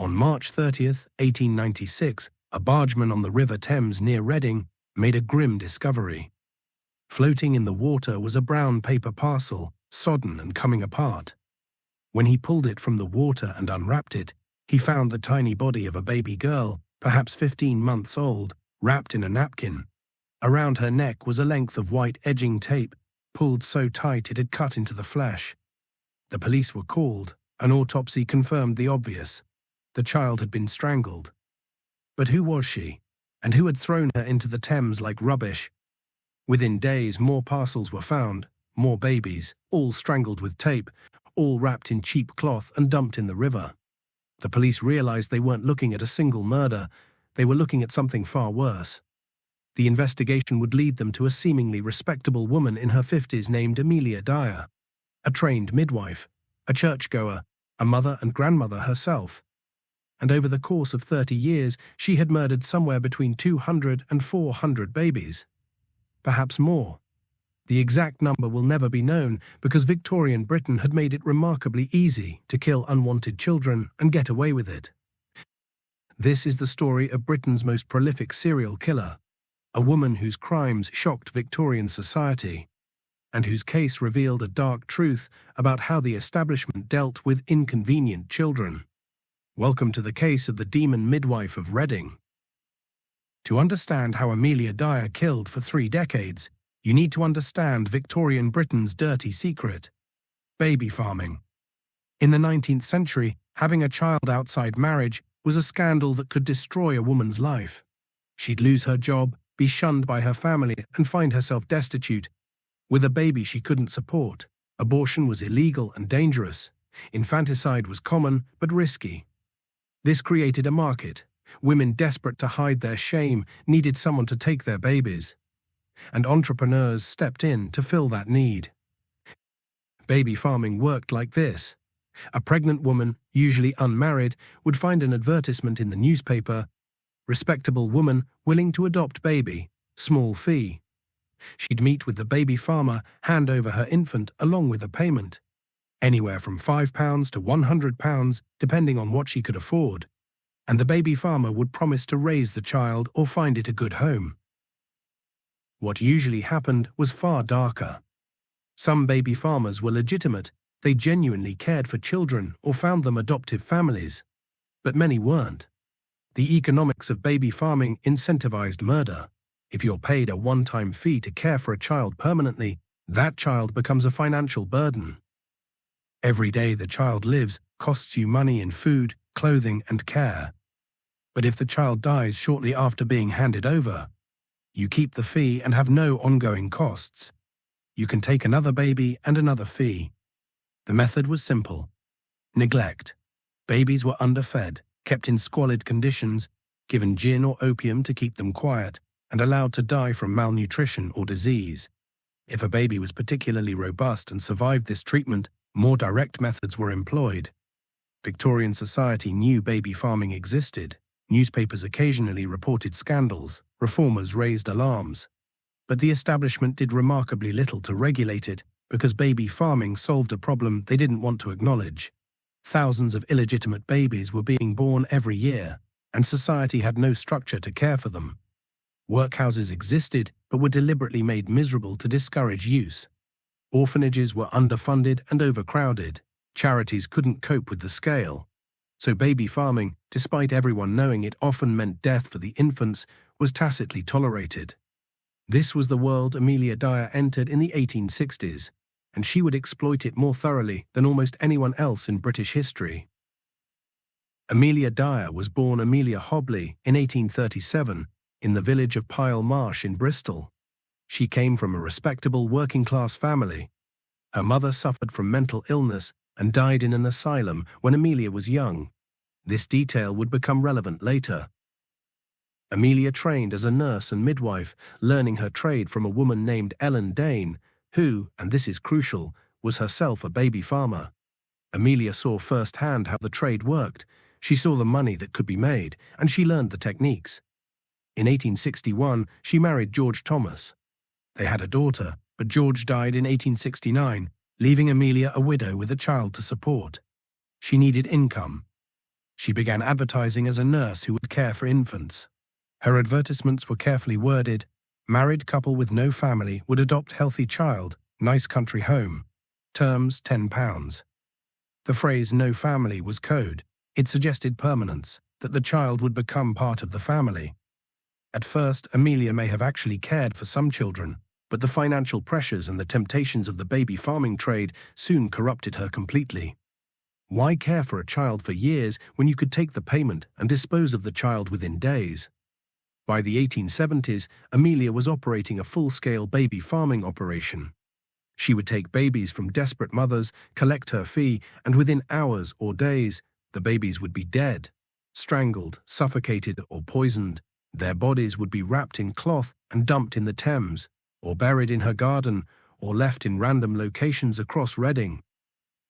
On March 30th, 1896, a bargeman on the River Thames near Reading made a grim discovery. Floating in the water was a brown paper parcel, sodden and coming apart. When he pulled it from the water and unwrapped it, he found the tiny body of a baby girl, perhaps 15 months old, wrapped in a napkin. Around her neck was a length of white edging tape, pulled so tight it had cut into the flesh. The police were called. An autopsy confirmed the obvious. The child had been strangled. But who was she? And who had thrown her into the Thames like rubbish? Within days, more parcels were found, more babies, all strangled with tape, all wrapped in cheap cloth and dumped in the river. The police realized they weren't looking at a single murder, they were looking at something far worse. The investigation would lead them to a seemingly respectable woman in her 50s named Amelia Dyer, a trained midwife, a churchgoer, a mother and grandmother herself. And over the course of 30 years, she had murdered somewhere between 200 and 400 babies. Perhaps more. The exact number will never be known because Victorian Britain had made it remarkably easy to kill unwanted children and get away with it. This is the story of Britain's most prolific serial killer, a woman whose crimes shocked Victorian society, and whose case revealed a dark truth about how the establishment dealt with inconvenient children. Welcome to the case of the demon midwife of Reading. To understand how Amelia Dyer killed for 3 decades, you need to understand Victorian Britain's dirty secret: baby farming. In the 19th century, having a child outside marriage was a scandal that could destroy a woman's life. She'd lose her job, be shunned by her family, and find herself destitute. With a baby she couldn't support, abortion was illegal and dangerous. Infanticide was common but risky. This created a market. Women desperate to hide their shame needed someone to take their babies. And entrepreneurs stepped in to fill that need. Baby farming worked like this. A pregnant woman, usually unmarried, would find an advertisement in the newspaper: respectable woman willing to adopt baby, small fee. She'd meet with the baby farmer, hand over her infant along with a payment. Anywhere from £5 to £100, depending on what she could afford. And the baby farmer would promise to raise the child or find it a good home. What usually happened was far darker. Some baby farmers were legitimate. They genuinely cared for children or found them adoptive families. But many weren't. The economics of baby farming incentivized murder. If you're paid a one-time fee to care for a child permanently, that child becomes a financial burden. Every day the child lives costs you money in food, clothing, and care. But if the child dies shortly after being handed over, you keep the fee and have no ongoing costs. You can take another baby and another fee. The method was simple: neglect. Babies were underfed, kept in squalid conditions, given gin or opium to keep them quiet, and allowed to die from malnutrition or disease. If a baby was particularly robust and survived this treatment, more direct methods were employed. Victorian society knew baby farming existed. Newspapers occasionally reported scandals. Reformers raised alarms. But the establishment did remarkably little to regulate it because baby farming solved a problem they didn't want to acknowledge. Thousands of illegitimate babies were being born every year, and society had no structure to care for them. Workhouses existed, but were deliberately made miserable to discourage use. Orphanages were underfunded and overcrowded. Charities couldn't cope with the scale. So baby farming, despite everyone knowing it often meant death for the infants, was tacitly tolerated. This was the world Amelia Dyer entered in the 1860s, and she would exploit it more thoroughly than almost anyone else in British history. Amelia Dyer was born Amelia Hobley in 1837 in the village of Pile Marsh in Bristol. She came from a respectable working-class family. Her mother suffered from mental illness and died in an asylum when Amelia was young. This detail would become relevant later. Amelia trained as a nurse and midwife, learning her trade from a woman named Ellen Dane, who, and this is crucial, was herself a baby farmer. Amelia saw firsthand how the trade worked. She saw the money that could be made, and she learned the techniques. In 1861, she married George Thomas. They had a daughter, but George died in 1869, leaving Amelia a widow with a child to support. She needed income. She began advertising as a nurse who would care for infants. Her advertisements were carefully worded. Married couple with no family would adopt healthy child, nice country home. Terms £10. The phrase no family was code. It suggested permanence, that the child would become part of the family. At first, Amelia may have actually cared for some children, but the financial pressures and the temptations of the baby farming trade soon corrupted her completely. Why care for a child for years when you could take the payment and dispose of the child within days? By the 1870s, Amelia was operating a full-scale baby farming operation. She would take babies from desperate mothers, collect her fee, and within hours or days, the babies would be dead, strangled, suffocated, or poisoned. Their bodies would be wrapped in cloth and dumped in the Thames, or buried in her garden, or left in random locations across Reading.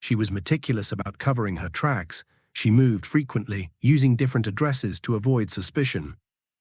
She was meticulous about covering her tracks. She moved frequently, using different addresses to avoid suspicion.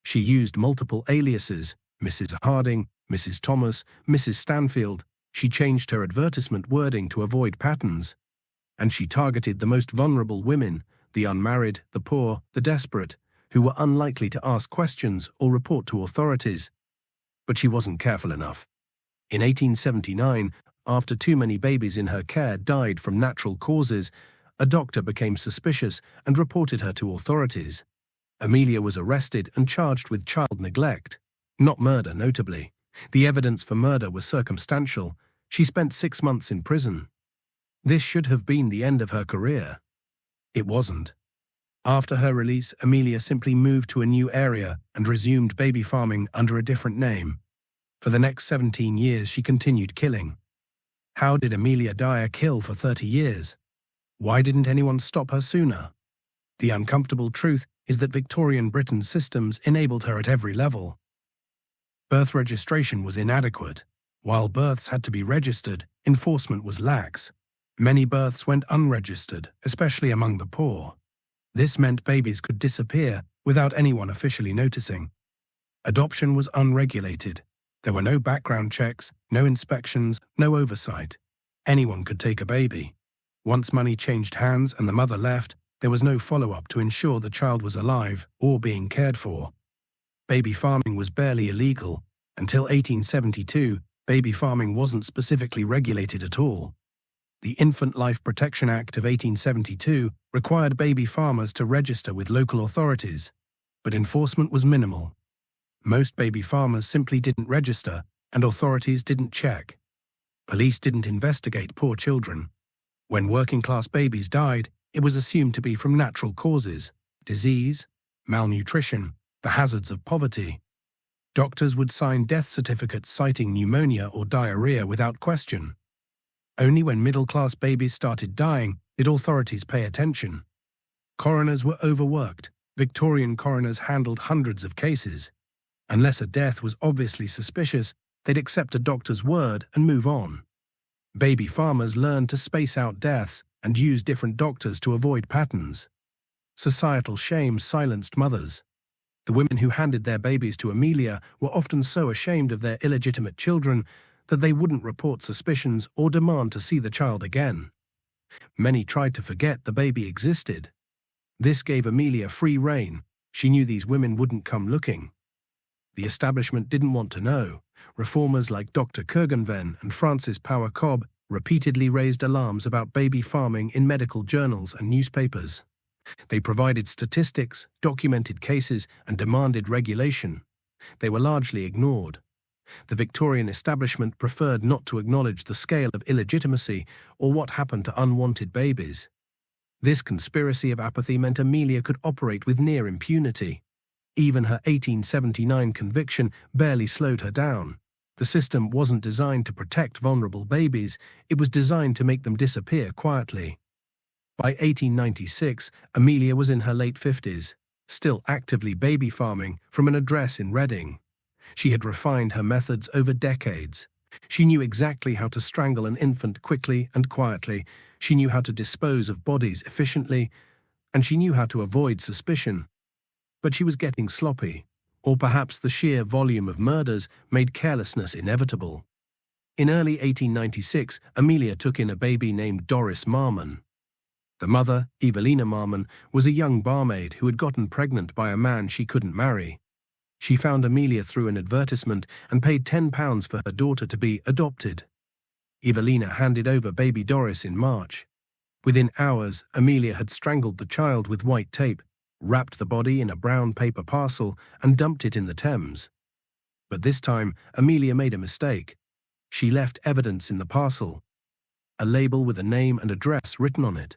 She used multiple aliases: Mrs. Harding, Mrs. Thomas, Mrs. Stanfield. She changed her advertisement wording to avoid patterns. And she targeted the most vulnerable women, the unmarried, the poor, the desperate, who were unlikely to ask questions or report to authorities. But she wasn't careful enough. In 1879, after too many babies in her care died from natural causes, a doctor became suspicious and reported her to authorities. Amelia was arrested and charged with child neglect, not murder notably. The evidence for murder was circumstantial. She spent 6 months in prison. This should have been the end of her career. It wasn't. After her release, Amelia simply moved to a new area and resumed baby farming under a different name. For the next 17 years, she continued killing. How did Amelia Dyer kill for 30 years? Why didn't anyone stop her sooner? The uncomfortable truth is that Victorian Britain's systems enabled her at every level. Birth registration was inadequate. While births had to be registered, enforcement was lax. Many births went unregistered, especially among the poor. This meant babies could disappear without anyone officially noticing. Adoption was unregulated. There were no background checks, no inspections, no oversight. Anyone could take a baby. Once money changed hands and the mother left, there was no follow-up to ensure the child was alive or being cared for. Baby farming was barely illegal. Until 1872, baby farming wasn't specifically regulated at all. The Infant Life Protection Act of 1872 required baby farmers to register with local authorities, but enforcement was minimal. Most baby farmers simply didn't register, and authorities didn't check. Police didn't investigate poor children. When working-class babies died, it was assumed to be from natural causes: disease, malnutrition, the hazards of poverty. Doctors would sign death certificates citing pneumonia or diarrhea without question. Only when middle-class babies started dying did authorities pay attention. Coroners were overworked. Victorian coroners handled hundreds of cases. Unless a death was obviously suspicious, they'd accept a doctor's word and move on. Baby farmers learned to space out deaths and use different doctors to avoid patterns. Societal shame silenced mothers. The women who handed their babies to Amelia were often so ashamed of their illegitimate children that they wouldn't report suspicions or demand to see the child again. Many tried to forget the baby existed. This gave Amelia free rein. She knew these women wouldn't come looking. The establishment didn't want to know. Reformers like Dr. Kurgenven and Francis Power Cobb repeatedly raised alarms about baby farming in medical journals and newspapers. They provided statistics, documented cases, and demanded regulation. They were largely ignored. The Victorian establishment preferred not to acknowledge the scale of illegitimacy or what happened to unwanted babies. This conspiracy of apathy meant Amelia could operate with near impunity. Even her 1879 conviction barely slowed her down. The system wasn't designed to protect vulnerable babies, it was designed to make them disappear quietly. By 1896, Amelia was in her late 50s, still actively baby farming from an address in Reading. She had refined her methods over decades. She knew exactly how to strangle an infant quickly and quietly. She knew how to dispose of bodies efficiently, and she knew how to avoid suspicion. But she was getting sloppy, or perhaps the sheer volume of murders made carelessness inevitable. In early 1896, Amelia took in a baby named Doris Marmon. The mother, Evelina Marmon, was a young barmaid who had gotten pregnant by a man she couldn't marry. She found Amelia through an advertisement and paid £10 for her daughter to be adopted. Evelina handed over baby Doris in March. Within hours, Amelia had strangled the child with white tape, wrapped the body in a brown paper parcel, and dumped it in the Thames. But this time, Amelia made a mistake. She left evidence in the parcel, a label with a name and address written on it.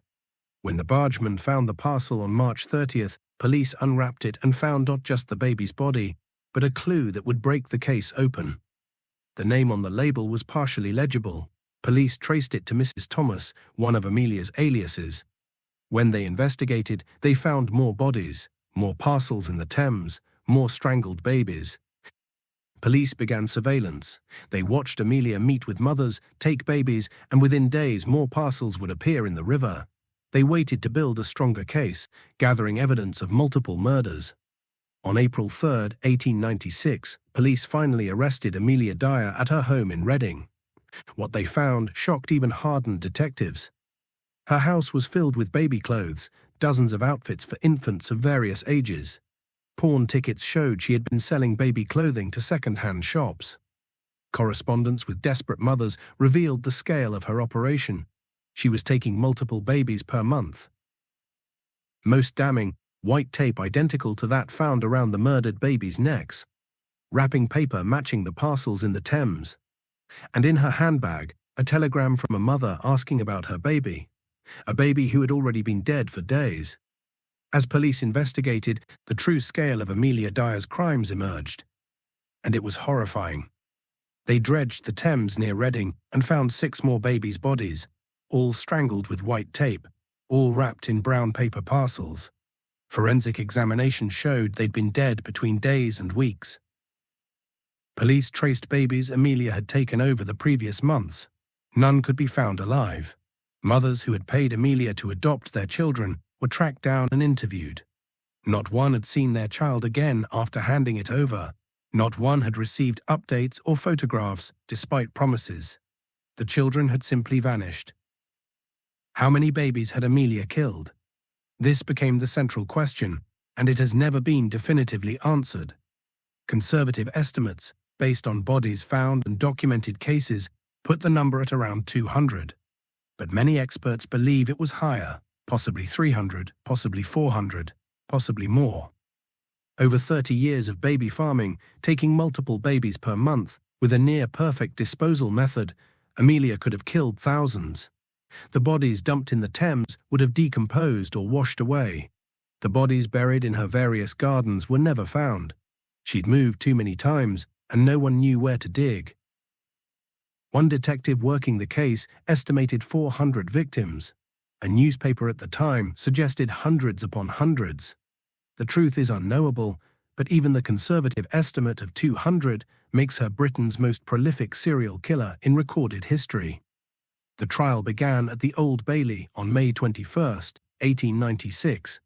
When the bargeman found the parcel on March 30th, police unwrapped it and found not just the baby's body, but a clue that would break the case open. The name on the label was partially legible. Police traced it to Mrs. Thomas, one of Amelia's aliases. When they investigated, they found more bodies, more parcels in the Thames, more strangled babies. Police began surveillance. They watched Amelia meet with mothers, take babies, and within days more parcels would appear in the river. They waited to build a stronger case, gathering evidence of multiple murders. On April 3, 1896, police finally arrested Amelia Dyer at her home in Reading. What they found shocked even hardened detectives. Her house was filled with baby clothes, dozens of outfits for infants of various ages. Pawn tickets showed she had been selling baby clothing to second-hand shops. Correspondence with desperate mothers revealed the scale of her operation. She was taking multiple babies per month. Most damning, white tape identical to that found around the murdered babies' necks. Wrapping paper matching the parcels in the Thames. And in her handbag, a telegram from a mother asking about her baby. A baby who had already been dead for days. As police investigated, the true scale of Amelia Dyer's crimes emerged. And it was horrifying. They dredged the Thames near Reading and found 6 more babies' bodies, all strangled with white tape, all wrapped in brown paper parcels. Forensic examination showed they'd been dead between days and weeks. Police traced babies Amelia had taken over the previous months. None could be found alive. Mothers who had paid Amelia to adopt their children were tracked down and interviewed. Not one had seen their child again after handing it over. Not one had received updates or photographs despite promises. The children had simply vanished. How many babies had Amelia killed? This became the central question, and it has never been definitively answered. Conservative estimates, based on bodies found and documented cases, put the number at around 200. But many experts believe it was higher, possibly 300, possibly 400, possibly more. Over 30 years of baby farming, taking multiple babies per month, with a near-perfect disposal method, Amelia could have killed thousands. The bodies dumped in the Thames would have decomposed or washed away. The bodies buried in her various gardens were never found. She'd moved too many times, and no one knew where to dig. One detective working the case estimated 400 victims. A newspaper at the time suggested hundreds upon hundreds. The truth is unknowable, but even the conservative estimate of 200 makes her Britain's most prolific serial killer in recorded history. The trial began at the Old Bailey on May 21, 1896.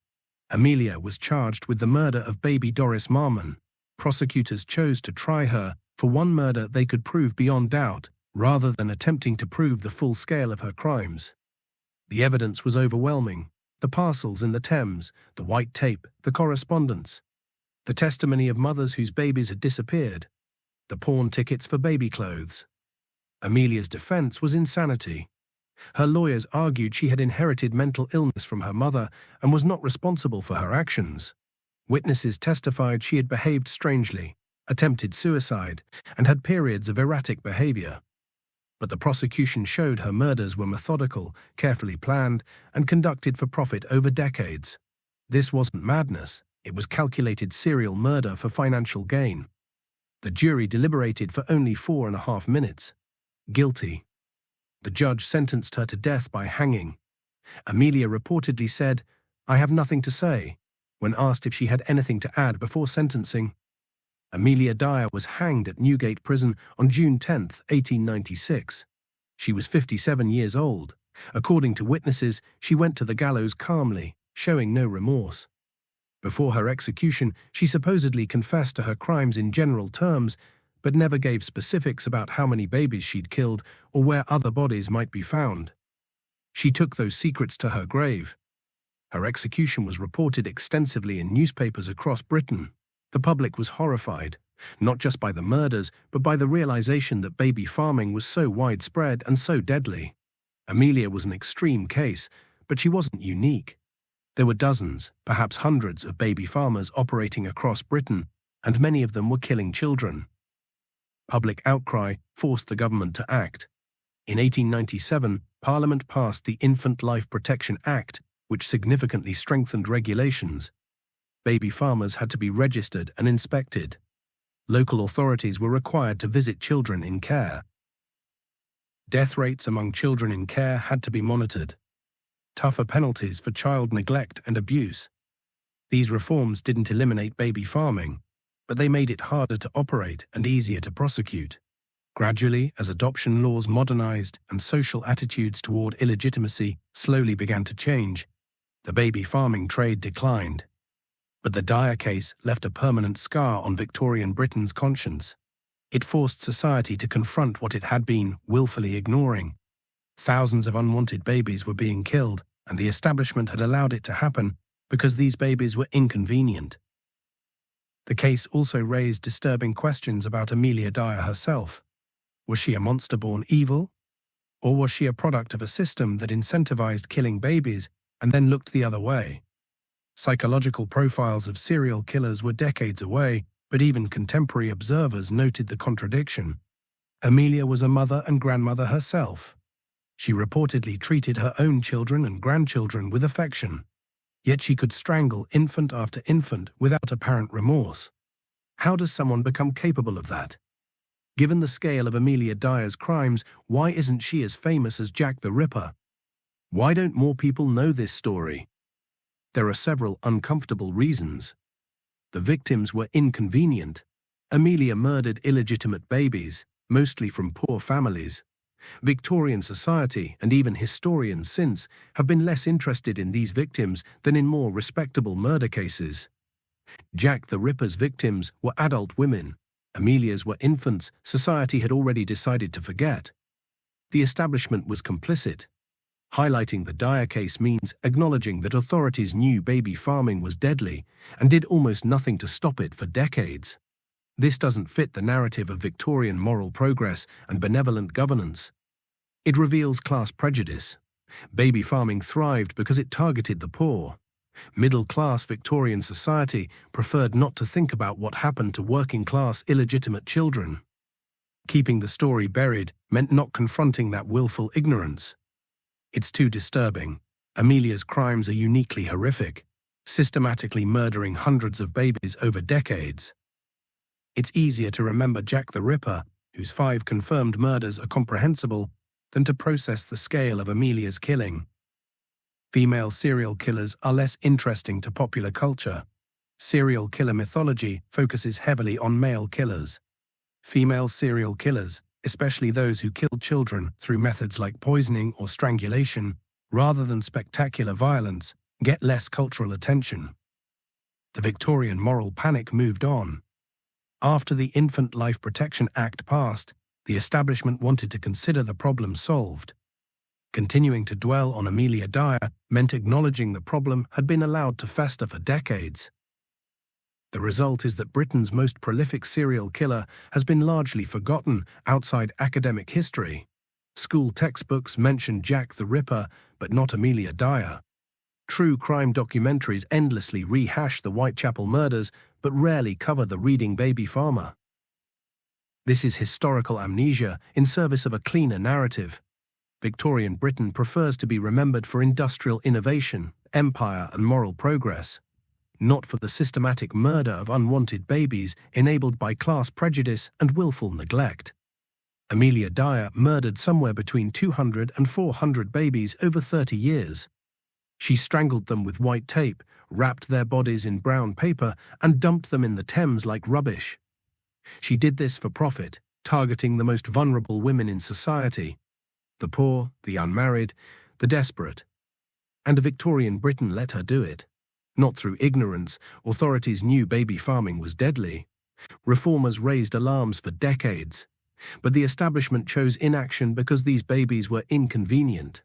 Amelia was charged with the murder of baby Doris Marmon. Prosecutors chose to try her for one murder they could prove beyond doubt, rather than attempting to prove the full scale of her crimes. The evidence was overwhelming. The parcels in the Thames, the white tape, the correspondence. The testimony of mothers whose babies had disappeared. The pawn tickets for baby clothes. Amelia's defense was insanity. Her lawyers argued she had inherited mental illness from her mother and was not responsible for her actions. Witnesses testified she had behaved strangely, attempted suicide, and had periods of erratic behavior. But the prosecution showed her murders were methodical, carefully planned, and conducted for profit over decades. This wasn't madness, it was calculated serial murder for financial gain. The jury deliberated for only 4.5 minutes. Guilty. The judge sentenced her to death by hanging. Amelia reportedly said, "I have nothing to say," when asked if she had anything to add before sentencing. Amelia Dyer was hanged at Newgate Prison on June 10, 1896. She was 57 years old. According to witnesses, she went to the gallows calmly, showing no remorse. Before her execution, she supposedly confessed to her crimes in general terms, but never gave specifics about how many babies she'd killed or where other bodies might be found. She took those secrets to her grave. Her execution was reported extensively in newspapers across Britain. The public was horrified, not just by the murders, but by the realization that baby farming was so widespread and so deadly. Amelia was an extreme case, but she wasn't unique. There were dozens, perhaps hundreds of baby farmers operating across Britain, and many of them were killing children. Public outcry forced the government to act. In 1897, Parliament passed the Infant Life Protection Act, which significantly strengthened regulations. Baby farmers had to be registered and inspected. Local authorities were required to visit children in care. Death rates among children in care had to be monitored. Tougher penalties for child neglect and abuse. These reforms didn't eliminate baby farming, but they made it harder to operate and easier to prosecute. Gradually, as adoption laws modernized and social attitudes toward illegitimacy slowly began to change, the baby farming trade declined. But the Dyer case left a permanent scar on Victorian Britain's conscience. It forced society to confront what it had been willfully ignoring. Thousands of unwanted babies were being killed, and the establishment had allowed it to happen because these babies were inconvenient. The case also raised disturbing questions about Amelia Dyer herself. Was she a monster-born evil? Or was she a product of a system that incentivized killing babies and then looked the other way? Psychological profiles of serial killers were decades away, but even contemporary observers noted the contradiction. Amelia was a mother and grandmother herself. She reportedly treated her own children and grandchildren with affection. Yet she could strangle infant after infant without apparent remorse. How does someone become capable of that? Given the scale of Amelia Dyer's crimes, why isn't she as famous as Jack the Ripper? Why don't more people know this story? There are several uncomfortable reasons. The victims were inconvenient. Amelia murdered illegitimate babies, mostly from poor families. Victorian society, and even historians since, have been less interested in these victims than in more respectable murder cases. Jack the Ripper's victims were adult women. Amelia's were infants society had already decided to forget. The establishment was complicit. Highlighting the Dyer case means acknowledging that authorities knew baby farming was deadly and did almost nothing to stop it for decades. This doesn't fit the narrative of Victorian moral progress and benevolent governance. It reveals class prejudice. Baby farming thrived because it targeted the poor. Middle-class Victorian society preferred not to think about what happened to working-class illegitimate children. Keeping the story buried meant not confronting that willful ignorance. It's too disturbing. Amelia's crimes are uniquely horrific, systematically murdering hundreds of babies over decades. It's easier to remember Jack the Ripper, whose 5 confirmed murders are comprehensible, than to process the scale of Amelia's killing. Female serial killers are less interesting to popular culture. Serial killer mythology focuses heavily on male killers. Female serial killers, especially those who kill children through methods like poisoning or strangulation, rather than spectacular violence, get less cultural attention. The Victorian moral panic moved on. After the Infant Life Protection Act passed, the establishment wanted to consider the problem solved. Continuing to dwell on Amelia Dyer meant acknowledging the problem had been allowed to fester for decades. The result is that Britain's most prolific serial killer has been largely forgotten outside academic history. School textbooks mention Jack the Ripper, but not Amelia Dyer. True crime documentaries endlessly rehash the Whitechapel murders, but rarely cover the Reading baby farmer. This is historical amnesia in service of a cleaner narrative. Victorian Britain prefers to be remembered for industrial innovation, empire, and moral progress, not for the systematic murder of unwanted babies enabled by class prejudice and willful neglect. Amelia Dyer murdered somewhere between 200 and 400 babies over 30 years. She strangled them with white tape, wrapped their bodies in brown paper, and dumped them in the Thames like rubbish. She did this for profit, targeting the most vulnerable women in society: the poor, the unmarried, the desperate. And Victorian Britain let her do it. Not through ignorance. Authorities knew baby farming was deadly. Reformers raised alarms for decades. But the establishment chose inaction because these babies were inconvenient.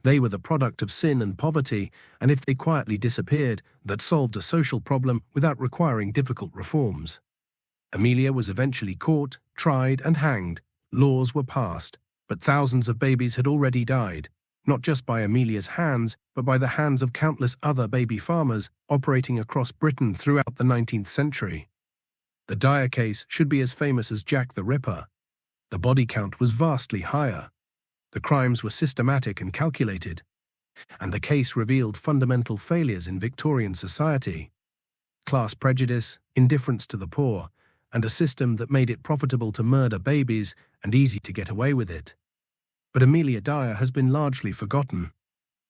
They were the product of sin and poverty, and if they quietly disappeared, that solved a social problem without requiring difficult reforms. Amelia was eventually caught, tried, and hanged. Laws were passed, but thousands of babies had already died, not just by Amelia's hands, but by the hands of countless other baby farmers operating across Britain throughout the 19th century. The Dyer case should be as famous as Jack the Ripper. The body count was vastly higher. The crimes were systematic and calculated, and the case revealed fundamental failures in Victorian society: class prejudice, indifference to the poor, and a system that made it profitable to murder babies and easy to get away with it. But Amelia Dyer has been largely forgotten,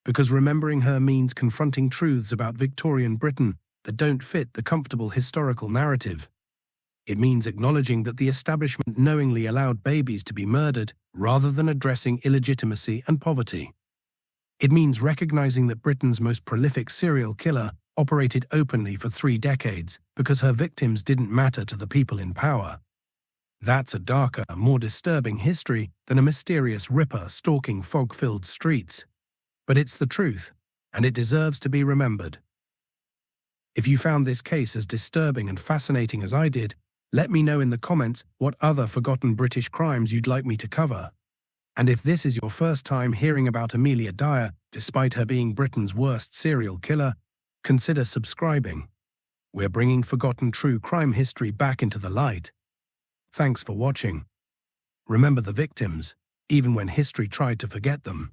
because remembering her means confronting truths about Victorian Britain that don't fit the comfortable historical narrative. It means acknowledging that the establishment knowingly allowed babies to be murdered rather than addressing illegitimacy and poverty. It means recognizing that Britain's most prolific serial killer operated openly for 3 decades because her victims didn't matter to the people in power. That's a darker, more disturbing history than a mysterious ripper stalking fog-filled streets. But it's the truth, and it deserves to be remembered. If you found this case as disturbing and fascinating as I did, let me know in the comments what other forgotten British crimes you'd like me to cover. And if this is your first time hearing about Amelia Dyer, despite her being Britain's worst serial killer, consider subscribing. We're bringing forgotten true crime history back into the light. Thanks for watching. Remember the victims, even when history tried to forget them.